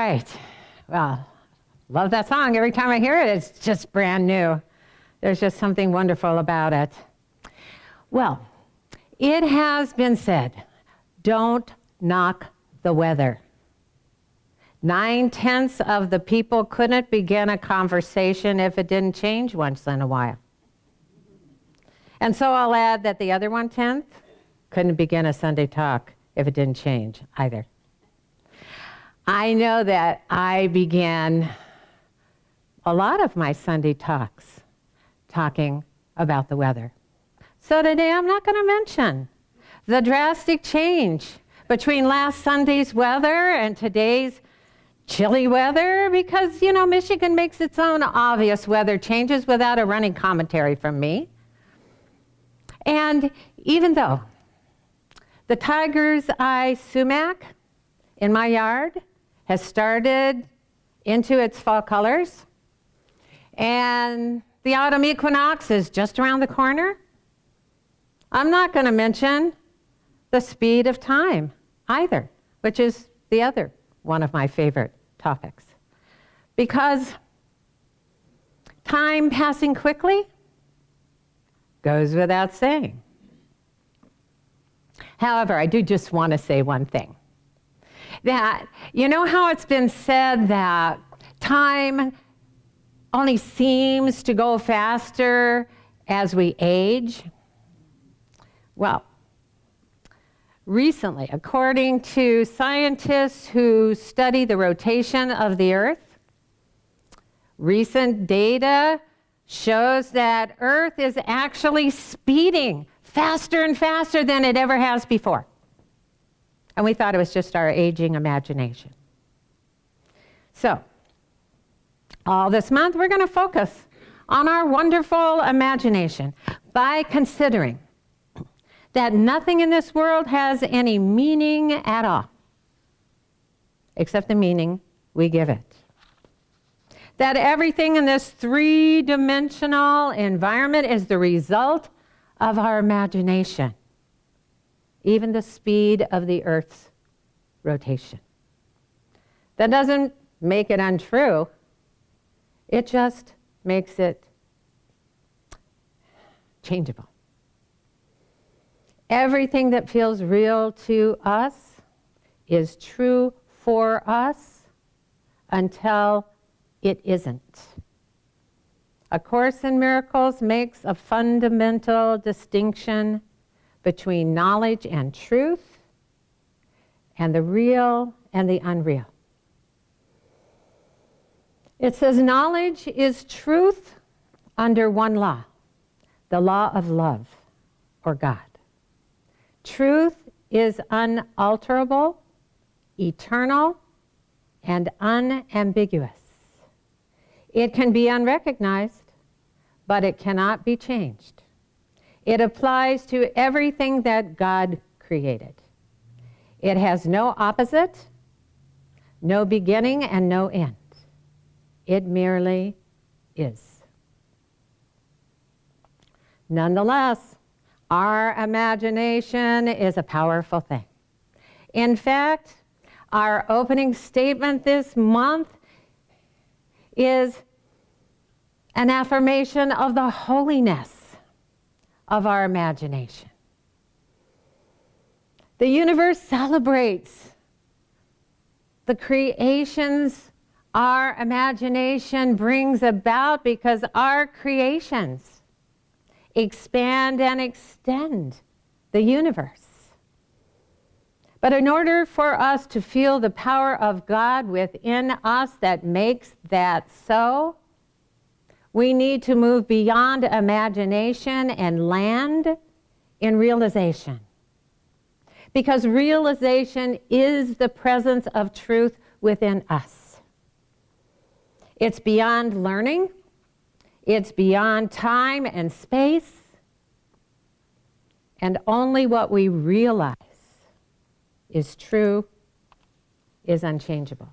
right. Well, love that song. Every time I hear it, it's just brand new. There's just something wonderful about it. Well, it has been said, don't knock the weather. 9/10 of the people couldn't begin a conversation if it didn't change once in a while. And so I'll add that the other 1/10 couldn't begin a Sunday talk if it didn't change either. I know that I began a lot of my Sunday talks talking about the weather. So today I'm not going to mention the drastic change between last Sunday's weather and today's chilly weather because, Michigan makes its own obvious weather changes without a running commentary from me. And even though the tiger's eye sumac in my yard has started into its fall colors, and the autumn equinox is just around the corner, I'm not going to mention the speed of time either, which is the other one of my favorite topics. Because time passing quickly goes without saying. However, I do just want to say one thing. That, you know how it's been said that time only seems to go faster as we age? Well, recently, according to scientists who study the rotation of the Earth, recent data shows that Earth is actually speeding faster and faster than it ever has before. And we thought it was just our aging imagination. So, all this month we're going to focus on our wonderful imagination by considering that nothing in this world has any meaning at all, except the meaning we give it. That everything in this three-dimensional environment is the result of our imagination, even the speed of the Earth's rotation. That doesn't make it untrue. It just makes it changeable. Everything that feels real to us is true for us until it isn't. A Course in Miracles makes a fundamental distinction between knowledge and truth, and the real and the unreal. It says knowledge is truth under one law, the law of love, or God. Truth is unalterable, eternal, and unambiguous. It can be unrecognized, but it cannot be changed. It applies to everything that God created. It has no opposite, no beginning, and no end. It merely is. Nonetheless, our imagination is a powerful thing. In fact, our opening statement this month is an affirmation of the holiness of our imagination. The universe celebrates the creations our imagination brings about because our creations expand and extend the universe. But in order for us to feel the power of God within us that makes that so, we need to move beyond imagination and land in realization. Because realization is the presence of truth within us. It's beyond learning. It's beyond time and space. And only what we realize is true is unchangeable.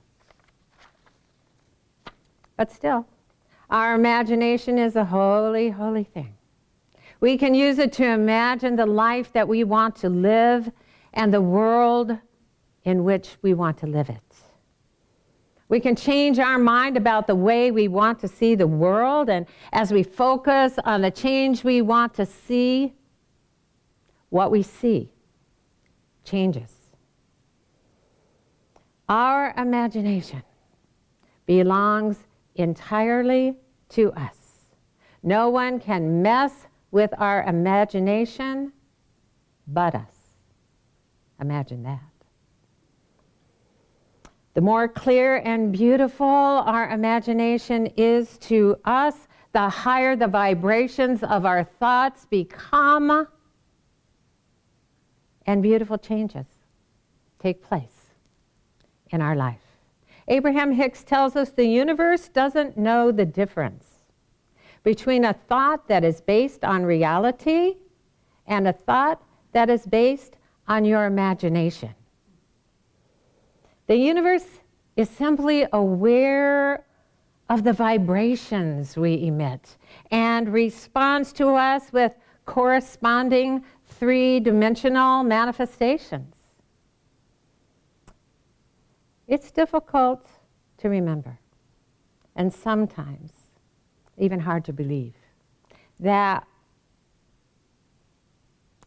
But still, our imagination is a holy, holy thing. We can use it to imagine the life that we want to live and the world in which we want to live it. We can change our mind about the way we want to see the world, and as we focus on the change we want to see, what we see changes. Our imagination belongs entirely to us. No one can mess with our imagination but us. Imagine that. The more clear and beautiful our imagination is to us, the higher the vibrations of our thoughts become, and beautiful changes take place in our life. Abraham Hicks tells us the universe doesn't know the difference between a thought that is based on reality and a thought that is based on your imagination. The universe is simply aware of the vibrations we emit and responds to us with corresponding three-dimensional manifestations. It's difficult to remember, and sometimes even hard to believe, that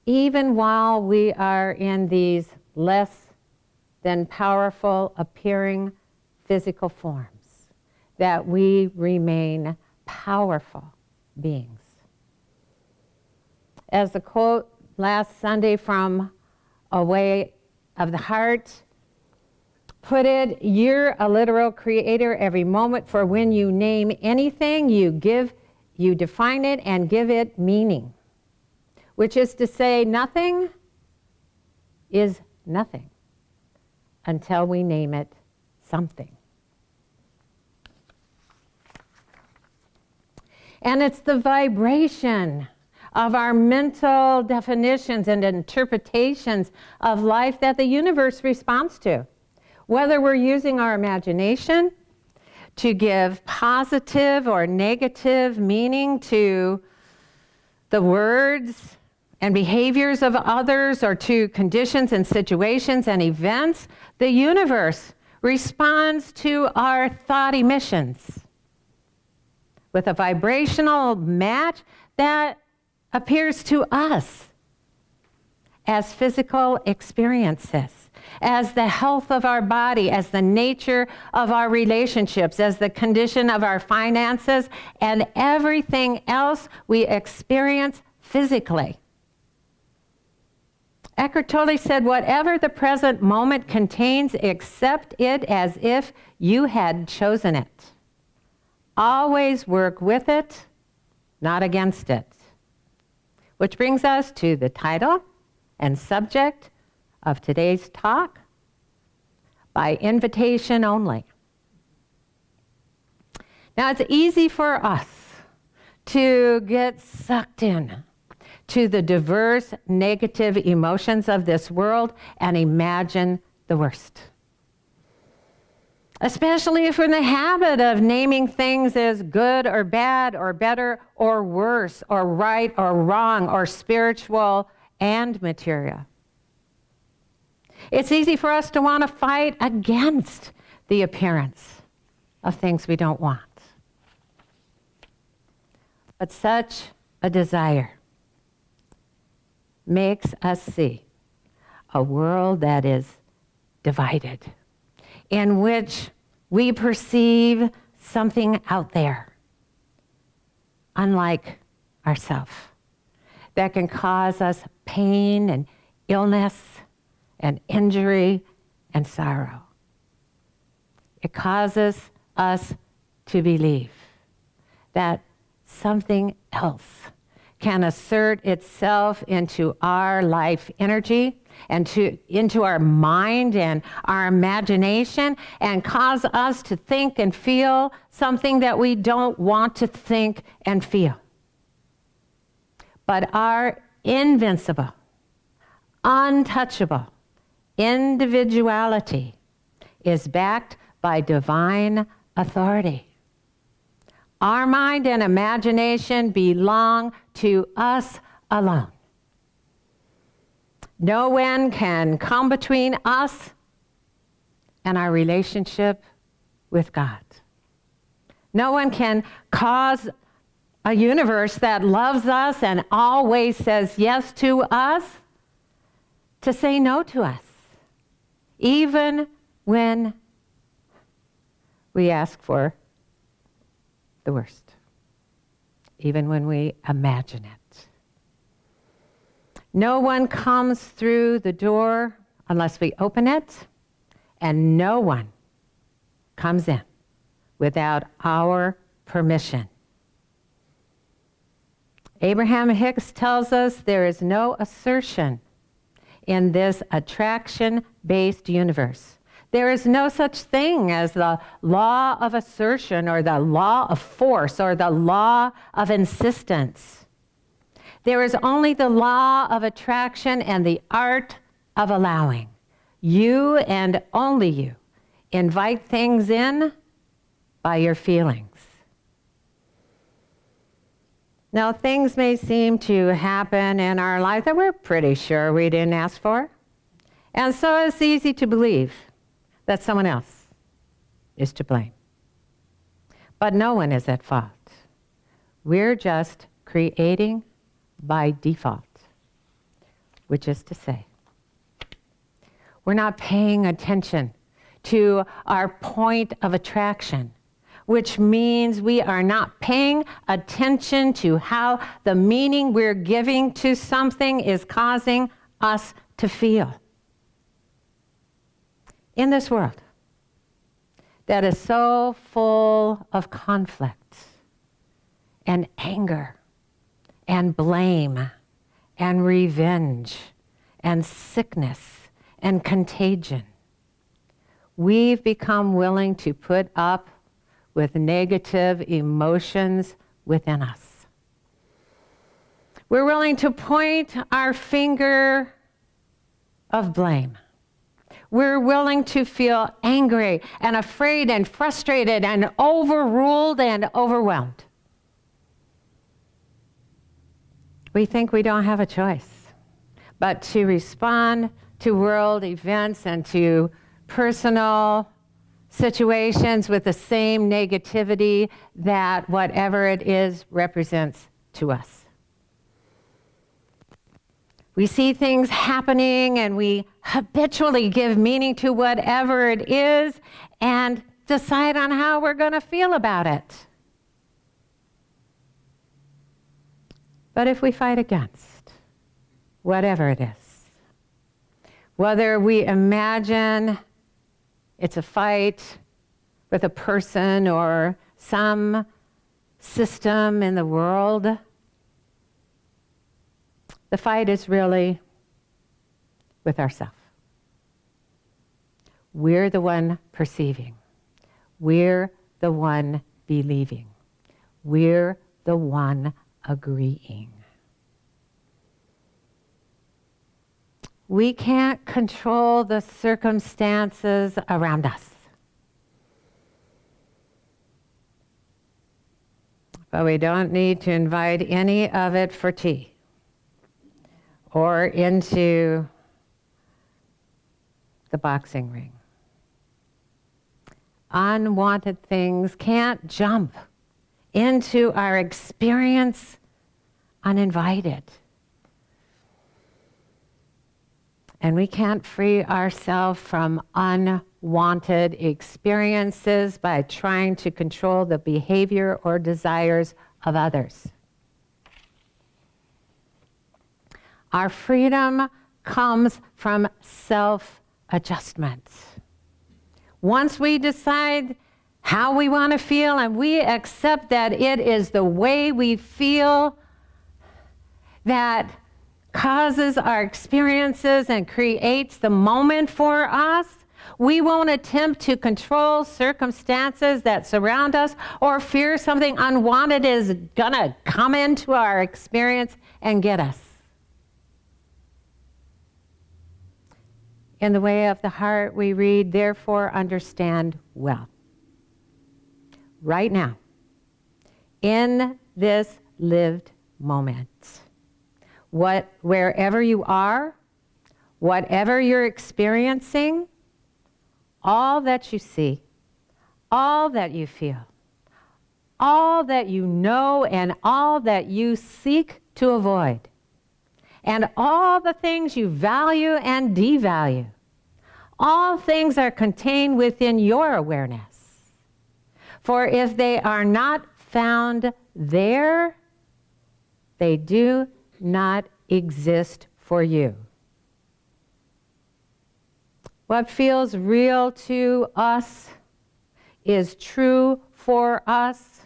even while we are in these less than powerful appearing physical forms, that we remain powerful beings. As the quote last Sunday from A Way of the Heart put it, you're a literal creator every moment, for when you name anything, you define it and give it meaning. Which is to say, nothing is nothing until we name it something. And it's the vibration of our mental definitions and interpretations of life that the universe responds to. Whether we're using our imagination to give positive or negative meaning to the words and behaviors of others, or to conditions and situations and events, the universe responds to our thought emissions with a vibrational match that appears to us as physical experiences, as the health of our body, as the nature of our relationships, as the condition of our finances, and everything else we experience physically. Eckhart Tolle said, whatever the present moment contains, accept it as if you had chosen it. Always work with it, not against it. Which brings us to the title and subject of today's talk, by invitation only. Now, it's easy for us to get sucked in to the diverse negative emotions of this world and imagine the worst. Especially if we're in the habit of naming things as good or bad or better or worse or right or wrong or spiritual and material. It's easy for us to want to fight against the appearance of things we don't want. But such a desire makes us see a world that is divided, in which we perceive something out there, unlike ourselves, that can cause us pain and illness and injury and sorrow. It causes us to believe that something else can assert itself into our life energy and into our mind and our imagination, and cause us to think and feel something that we don't want to think and feel. But our invincible, untouchable individuality is backed by divine authority. Our mind and imagination belong to us alone. No one can come between us and our relationship with God. No one can cause a universe that loves us and always says yes to us to say no to us, even when we ask for the worst, even when we imagine it. No one comes through the door unless we open it, and no one comes in without our permission. Abraham Hicks tells us there is no assertion in this attraction-based universe. There is no such thing as the law of assertion or the law of force or the law of insistence. There is only the law of attraction and the art of allowing. You and only you invite things in by your feelings. Now, things may seem to happen in our life that we're pretty sure we didn't ask for. And so it's easy to believe that someone else is to blame. But no one is at fault. We're just creating by default, which is to say, we're not paying attention to our point of attraction, which means we are not paying attention to how the meaning we're giving to something is causing us to feel. In this world that is so full of conflict and anger and blame and revenge and sickness and contagion, we've become willing to put up with negative emotions within us. We're willing to point our finger of blame. We're willing to feel angry and afraid and frustrated and overruled and overwhelmed. We think we don't have a choice but to respond to world events and to personal situations with the same negativity that whatever it is represents to us. We see things happening and we habitually give meaning to whatever it is and decide on how we're going to feel about it. But if we fight against whatever it is, whether we imagine it's a fight with a person or some system in the world, the fight is really with ourselves. We're the one perceiving. We're the one believing. We're the one agreeing. We can't control the circumstances around us. But we don't need to invite any of it for tea or into the boxing ring. Unwanted things can't jump into our experience uninvited. And we can't free ourselves from unwanted experiences by trying to control the behavior or desires of others. Our freedom comes from self-adjustment. Once we decide how we want to feel and we accept that it is the way we feel that causes our experiences and creates the moment for us, we won't attempt to control circumstances that surround us or fear something unwanted is going to come into our experience and get us. In the way of the heart, we read, therefore understand well. Right now, in this lived moment, wherever you are, whatever you're experiencing, all that you see, all that you feel, all that you know, and all that you seek to avoid, and all the things you value and devalue. All things are contained within your awareness. For if they are not found there, they do not exist for you. What feels real to us is true for us,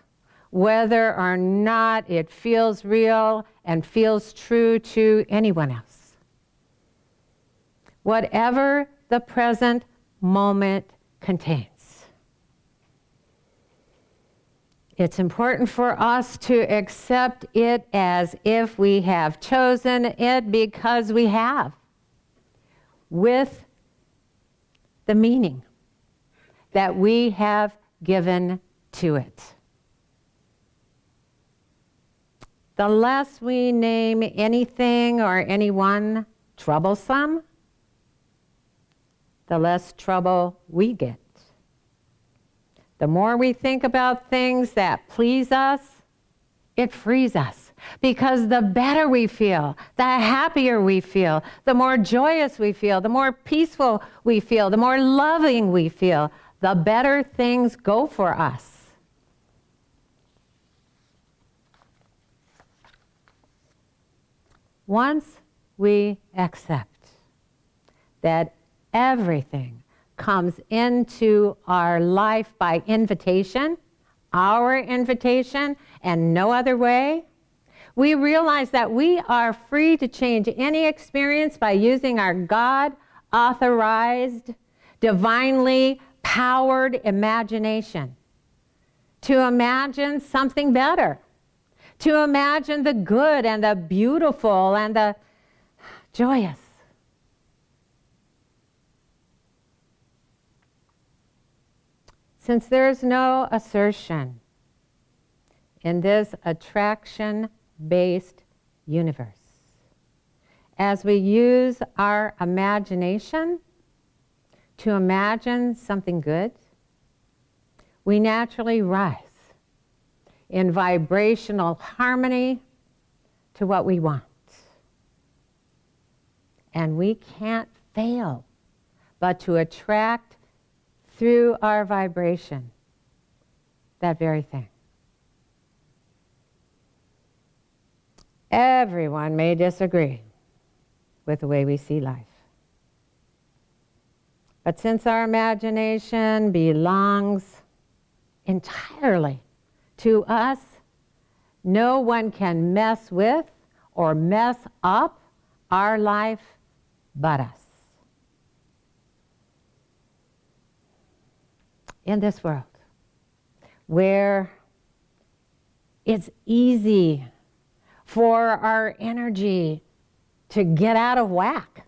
whether or not it feels real and feels true to anyone else. Whatever the present moment contains. It's important for us to accept it as if we have chosen it, because we have, with the meaning that we have given to it. The less we name anything or anyone troublesome, the less trouble we get. The more we think about things that please us, it frees us. Because the better we feel, the happier we feel, the more joyous we feel, the more peaceful we feel, the more loving we feel, the better things go for us. Once we accept that everything comes into our life by invitation, our invitation, and no other way, we realize that we are free to change any experience by using our God-authorized, divinely powered imagination to imagine something better, to imagine the good and the beautiful and the joyous. Since there's no assertion in this attraction-based universe, as we use our imagination to imagine something good, we naturally rise in vibrational harmony to what we want. And we can't fail but to attract through our vibration that very thing. Everyone may disagree with the way we see life. But since our imagination belongs entirely to us, no one can mess with or mess up our life but us. In this world, where it's easy for our energy to get out of whack,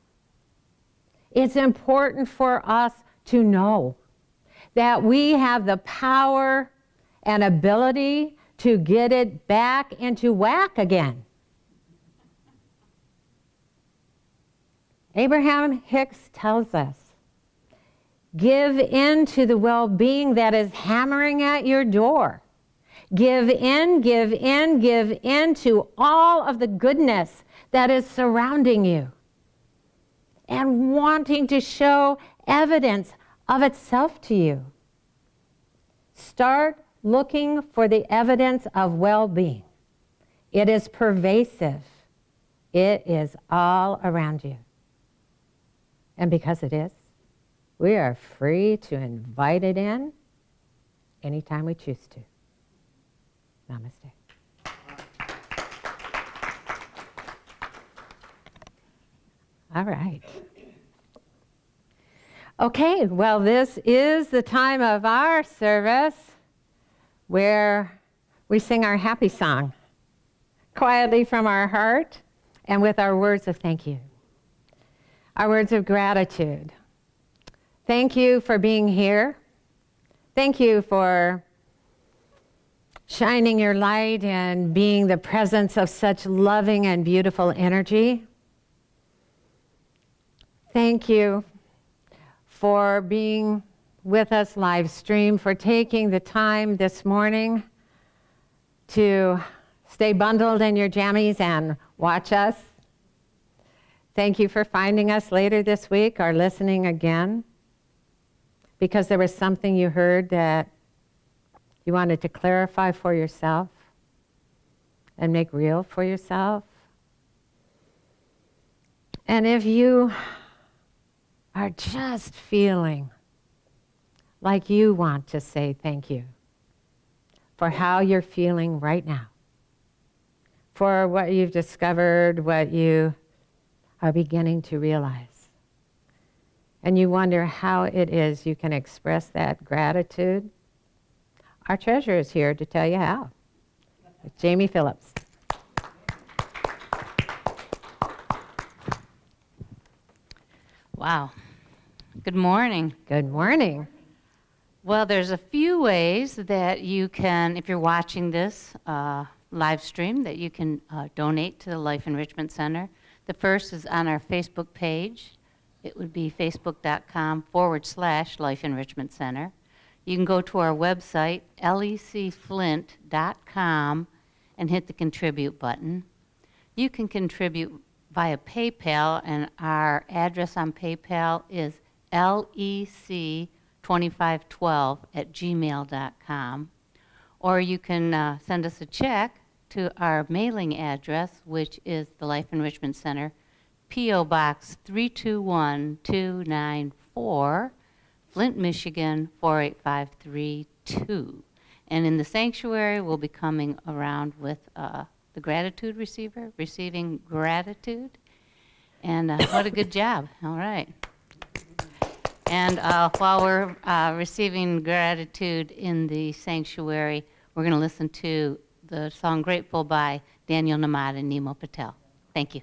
it's important for us to know that we have the power and ability to get it back into whack again. Abraham Hicks tells us, give in to the well-being that is hammering at your door. Give in, give in, give in to all of the goodness that is surrounding you and wanting to show evidence of itself to you. Start looking for the evidence of well-being. It is pervasive. It is all around you. And because it is, we are free to invite it in anytime we choose to. Namaste. All right. Okay, well, this is the time of our service where we sing our happy song quietly from our heart and with our words of thank you, our words of gratitude. Thank you for being here. Thank you for shining your light and being the presence of such loving and beautiful energy. Thank you for being with us live stream, for taking the time this morning to stay bundled in your jammies and watch us. Thank you for finding us later this week or listening again, because there was something you heard that you wanted to clarify for yourself and make real for yourself. And if you are just feeling like you want to say thank you for how you're feeling right now, for what you've discovered, what you are beginning to realize, and you wonder how it is you can express that gratitude, our treasurer is here to tell you how. It's Jamie Phillips. Wow. Good morning. Good morning. Well, there's a few ways that you can, if you're watching this live stream, that you can donate to the Life Enrichment Center. The first is on our Facebook page. It would be facebook.com/Life Enrichment Center. You can go to our website, lecflint.com, and hit the contribute button. You can contribute via PayPal, and our address on PayPal is lec2512@gmail.com. Or you can send us a check to our mailing address, which is the Life Enrichment Center, P.O. Box 321294, Flint, Michigan 48532. And in the sanctuary, we'll be coming around with the gratitude receiver, receiving gratitude. And what a good job. All right. And while we're receiving gratitude in the sanctuary, we're going to listen to the song Grateful by Daniel Namad and Nemo Patel. Thank you.